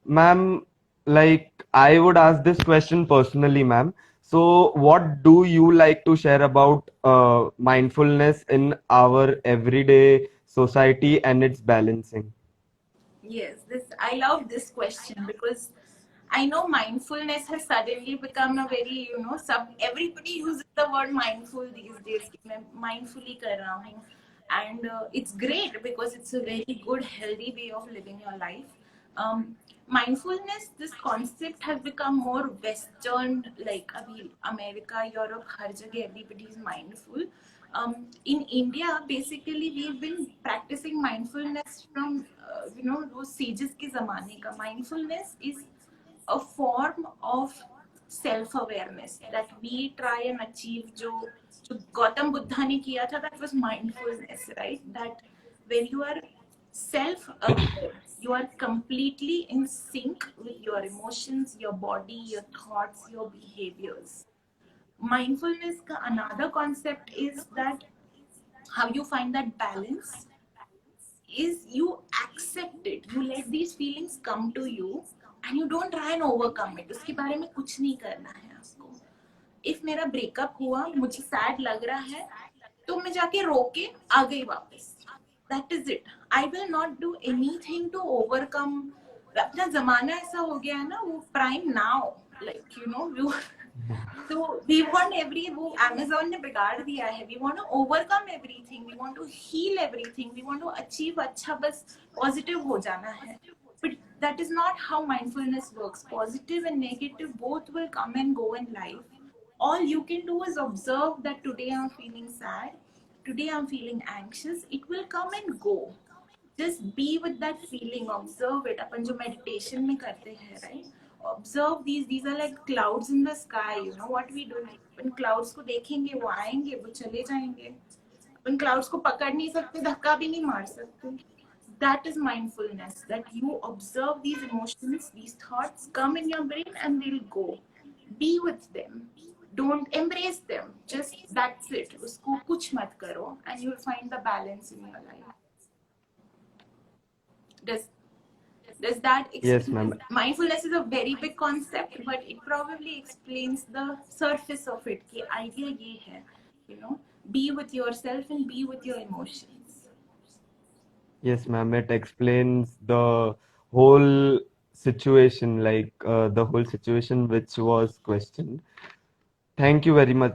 Ma'am, like I would ask this question personally, ma'am. So, what do you like to share about mindfulness in our everyday society and its balancing? Yes, this I love this question because I know mindfulness has suddenly become a very, everybody uses the word mindful these days. कि मैं mindfully कर रहा हूँ. And it's great because it's a very good, healthy way of living your life. Mindfulness, this concept has become more Western, like अभी America, Europe, हर जगह everybody is mindful. In India, basically, we've been practicing mindfulness from, those sages के ज़माने का. Mindfulness is a form of self-awareness that we try and achieve. जो गौतम बुद्धा ने किया था, that was mindfulness, right? That when you are self-aware, you are completely in sync with your emotions, your body, your thoughts, your behaviors. Mindfulness ka another concept is that how you find that balance is you accept it, you let these feelings come to you and you don't try and overcome it. उसके बारे में कुछ नहीं करना है आपको. If मेरा breakup हुआ, मुझे सैड लग रहा है, तो मैं जाके रो के आ गई वापस. That is it. I will not do anything to overcome. अपना जमाना ऐसा हो गया है ना, वो prime now, like you. So we want वो Amazon ने बिगाड़ दिया है. We want to overcome everything. We want to heal everything. We want to achieve अच्छा, बस positive हो जाना है. But that is not how mindfulness works. Positive and negative both will come and go in life. All you can do is observe that today I'm feeling sad. Today I'm feeling anxious. It will come and go. Just be with that feeling. Observe it. अपन जो meditation में करते हैं, right? Observe these are like clouds in the sky. You know what we do? Upon clouds को देखेंगे, वो आएंगे, वो चले जाएंगे. अपन clouds को पकड़ नहीं सकते, धक्का भी नहीं मार सकते. That is mindfulness. That you observe these emotions, these thoughts come in your brain and they'll go. Be with them. Don't embrace them. Just that's it. उसको कुछ मत करो and you'll find the balance in your life. Does that explain? Yes, ma'am. Mindfulness is a very big concept, but it probably explains the surface of it. कि idea ये है, be with yourself and be with your emotions. Yes, ma'am. It explains the whole situation, like the whole situation which was questioned. Thank you very much.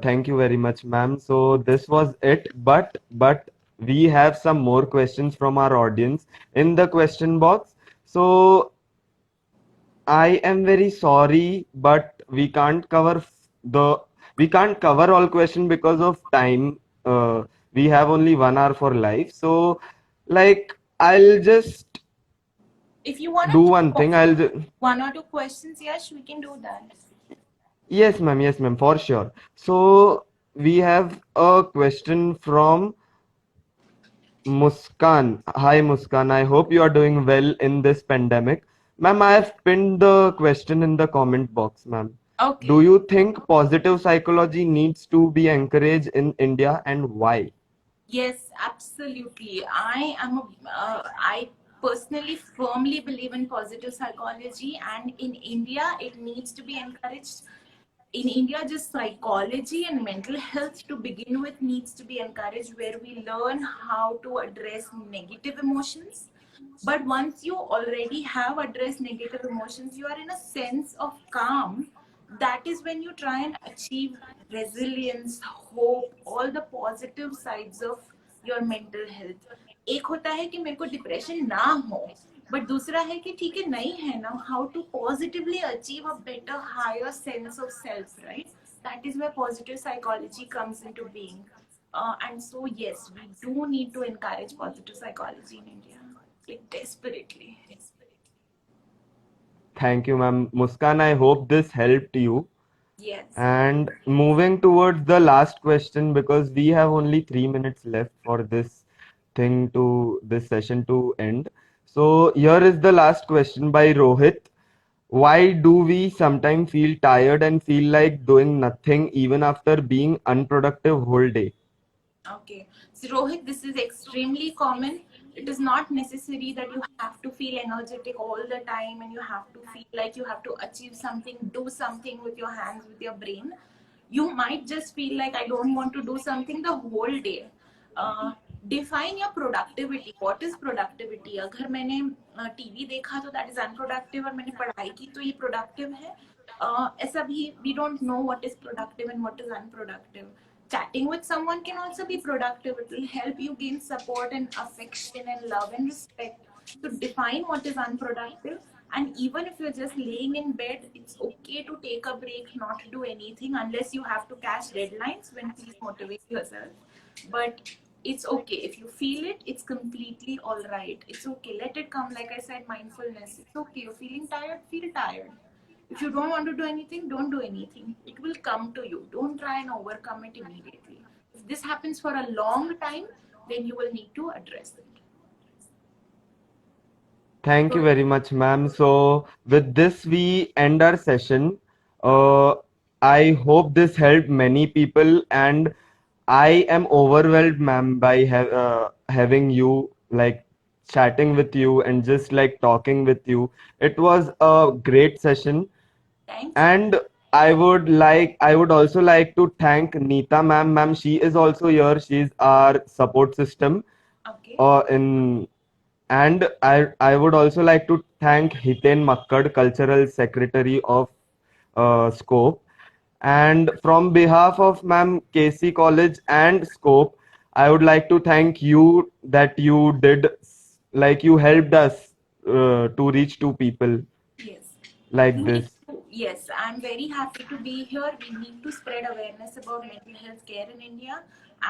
Thank you very much, ma'am. So this was it, but we have some more questions from our audience in the question box. So I am very sorry, but the we can't cover all question because of time. We have only 1 hour for live. So, like, I'll just If you want do to one thing. I'll just, one or two questions, yes, we can do that. yes, ma'am. Yes, ma'am. For sure. So we have a question from Muskan. Hi, Muskan. I hope you are doing well in this pandemic. Ma'am, I have pinned the question in the comment box, ma'am. Okay. Do you think positive psychology needs to be encouraged in India and why? Yes, absolutely. I personally firmly believe in positive psychology, and in India, it needs to be encouraged. In India, just psychology and mental health to begin with needs to be encouraged, where we learn how to address negative emotions. But once you already have addressed negative emotions, you are in a sense of calm. That is when you try and achieve resilience, hope, all the positive sides of your mental health. एक होता है कि मेरे को depression ना हो, but दूसरा है कि ठीक है नहीं है ना, how to positively achieve a better higher sense of self, right? That is where positive psychology comes into being. And so, yes, we do need to encourage positive psychology in India, like desperately. Thank you, ma'am. Muskan, I hope this helped you. Yes. And moving towards the last question, because we have only 3 minutes left for this session to end. So here is the last question by Rohit. Why do we sometimes feel tired and feel like doing nothing even after being unproductive whole day? Okay. So, Rohit, this is extremely common. It is not necessary that you have to feel energetic all the time and you have to feel like you have to achieve something, do something with your hands, with your brain. You might just feel like I don't want to do something the whole day. Define your productivity. What is productivity? अगर मैंने TV देखा तो that is unproductive, और मैंने पढ़ाई की तो ये productive है. ऐसा भी we don't know what is productive and what is unproductive. Chatting with someone can also be productive. It will help you gain support and affection and love and respect. So define what is unproductive. And even if you're just laying in bed, it's okay to take a break, not to do anything unless you have to catch deadlines. When please motivate yourself. But it's okay. If you feel it, it's completely all right. It's okay. Let it come. Like I said, mindfulness. It's okay. You're feeling tired, feel tired. If you don't want to do anything, don't do anything. It will come to you. Don't try and overcome it immediately. If this happens for a long time, then you will need to address it. Thank you very much, ma'am. So, with this, we end our session. Uh, I hope this helped many people, and I am overwhelmed, ma'am, by having you, like chatting with you and just like talking with you. It was a great session, Thank you. and I would also like to thank Neeta, ma'am. Ma'am, she is also here. She's our support system. Okay. In and I would also like to thank Hiten Makkad, Cultural Secretary of Scope. And from behalf of Ma'am KC College and Scope, I would like to thank you that you did, like you helped us to reach to people Yes. like We need this. to, yes, I'm very happy to be here. We need to spread awareness about mental health care in India,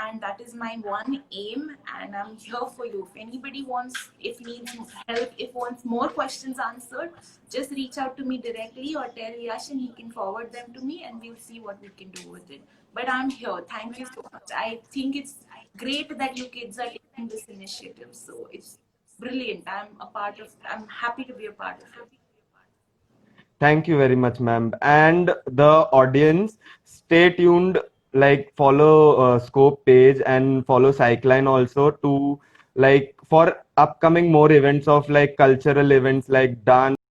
and that is my one aim. And I'm here for you. If anybody wants, if needs help, if wants more questions answered, just reach out to me directly or tell Yash, and he can forward them to me, and we'll see what we can do with it. But I'm here. Thank you so much. I think it's great that you kids are taking this initiative. So it's brilliant. I'm happy to be a part of it. Thank you very much, ma'am. And the audience, stay tuned, like follow Scope page and follow Cycline also to like for upcoming more events of like cultural events like dance.